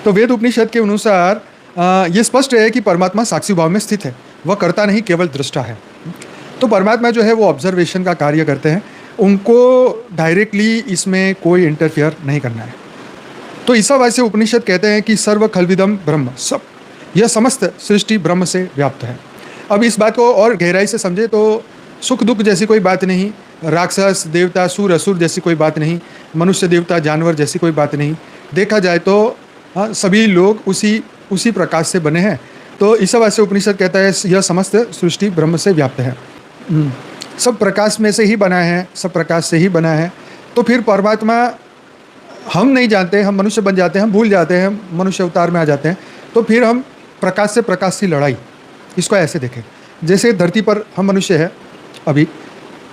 तो वेद उपनिषद के अनुसार ये स्पष्ट है कि परमात्मा साक्षी भाव में स्थित है, वह करता नहीं केवल दृष्टा है। तो परमात्मा जो है वो ऑब्जर्वेशन का कार्य करते हैं, उनको डायरेक्टली इसमें कोई इंटरफियर नहीं करना है। तो ईसावास्य उपनिषद कहते हैं कि सर्व खलविदम ब्रह्म, सब यह समस्त सृष्टि ब्रह्म से व्याप्त है। अब इस बात को और गहराई से समझे तो सुख दुख जैसी कोई बात नहीं, राक्षस देवता सुर असुर जैसी कोई बात नहीं, मनुष्य देवता जानवर जैसी कोई बात नहीं। देखा जाए तो सभी लोग उसी प्रकाश से बने हैं। तो ईसावास्य उपनिषद कहता है यह समस्त सृष्टि ब्रह्म से व्याप्त है, सब प्रकाश में से ही बना है, सब प्रकाश से ही बना है। तो फिर परमात्मा हम नहीं जानते, हम मनुष्य बन जाते हैं, हम भूल जाते हैं, मनुष्य अवतार में आ जाते हैं। तो फिर हम प्रकाश से प्रकाश की लड़ाई, इसको ऐसे देखें जैसे धरती पर हम मनुष्य है अभी,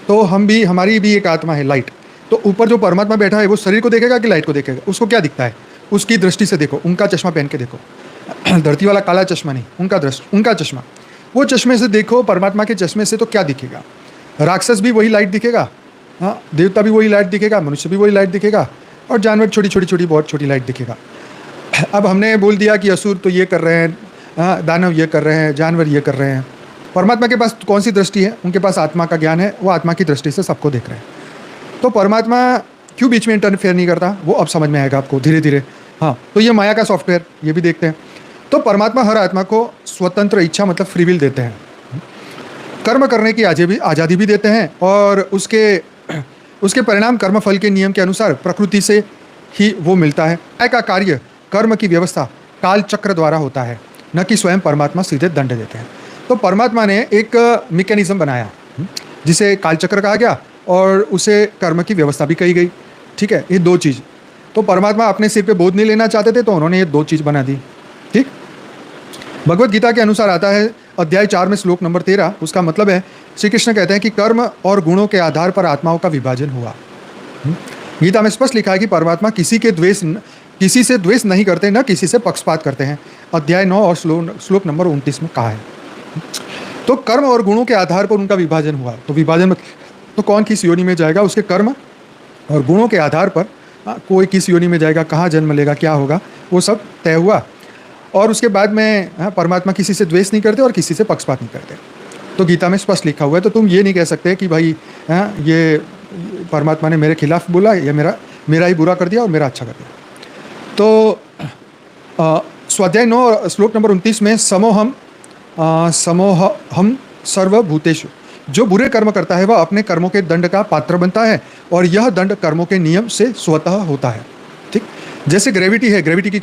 तो हमारी भी एक आत्मा है लाइट। तो ऊपर जो परमात्मा बैठा है वो शरीर को देखेगा कि लाइट को देखेगा? उसको क्या दिखता है? उसकी दृष्टि से देखो, उनका चश्मा पहन के देखो। धरती वाला काला चश्मा नहीं, उनका चश्मा, वो चश्मे से देखो, परमात्मा के चश्मे से, तो क्या दिखेगा? राक्षस भी वही लाइट दिखेगा, हाँ, देवता भी वही लाइट दिखेगा, मनुष्य भी वही लाइट दिखेगा, और जानवर छोटी बहुत छोटी लाइट दिखेगा। अब हमने बोल दिया कि असुर तो ये कर रहे हैं, हाँ, दानव ये कर रहे हैं, जानवर ये कर रहे हैं। परमात्मा के पास कौन सी दृष्टि है? उनके पास आत्मा का ज्ञान है, वो आत्मा की दृष्टि से सबको देख रहे हैं। तो परमात्मा क्यों बीच में इंटरफेयर नहीं करता, वो अब समझ में आएगा आपको धीरे धीरे। हाँ, तो ये माया का सॉफ्टवेयर, ये भी देखते हैं। तो परमात्मा हर आत्मा को स्वतंत्र इच्छा मतलब फ्री विल देते हैं, कर्म करने की आज़ादी भी देते हैं, और उसके परिणाम कर्मफल के नियम के अनुसार प्रकृति से ही वो मिलता है। न्याय का कार्य, कर्म की व्यवस्था काल चक्र द्वारा होता है, न कि स्वयं परमात्मा सीधे दंड देते हैं। तो परमात्मा ने एक मैकेनिज्म बनाया जिसे काल चक्र कहा गया, और उसे कर्म की व्यवस्था भी कही गई। ठीक है, ये दो चीज़। तो परमात्मा अपने सिर पे बोझ नहीं लेना चाहते थे, तो उन्होंने ये दो चीज़ बना दी। ठीक, भगवत गीता के अनुसार आता है अध्याय 4 में श्लोक नंबर 13, उसका मतलब है श्री कृष्ण कहते हैं कि कर्म और गुणों के आधार पर आत्माओं का विभाजन हुआ। गीता में स्पष्ट लिखा है कि परमात्मा किसी से द्वेष नहीं करते, न किसी से पक्षपात करते हैं। अध्याय 9 और श्लोक नंबर 29 में कहा है। तो कर्म और गुणों के आधार पर उनका विभाजन हुआ। तो विभाजन में तो कौन किस योनि में जाएगा, उसके कर्म और गुणों के आधार पर कोई किस योनि में जाएगा, कहाँ जन्म लेगा, क्या होगा, वो सब तय हुआ। और उसके बाद में परमात्मा किसी से द्वेष नहीं करते और किसी से पक्षपात नहीं करते। तो गीता में स्पष्ट लिखा हुआ है। तो तुम ये नहीं कह सकते कि भाई ये परमात्मा ने मेरे खिलाफ बोला, या मेरा ही बुरा कर दिया और मेरा अच्छा कर दिया। तो स्वाध्याय 9 श्लोक नंबर 29 में समोहम सर्वभूतेषु, जो बुरे कर्म करता है वह अपने कर्मों के दंड का पात्र बनता है, और यह दंड कर्मों के नियम से स्वतः होता है। ठीक, जैसे ग्रेविटी है, ग्रेविटी की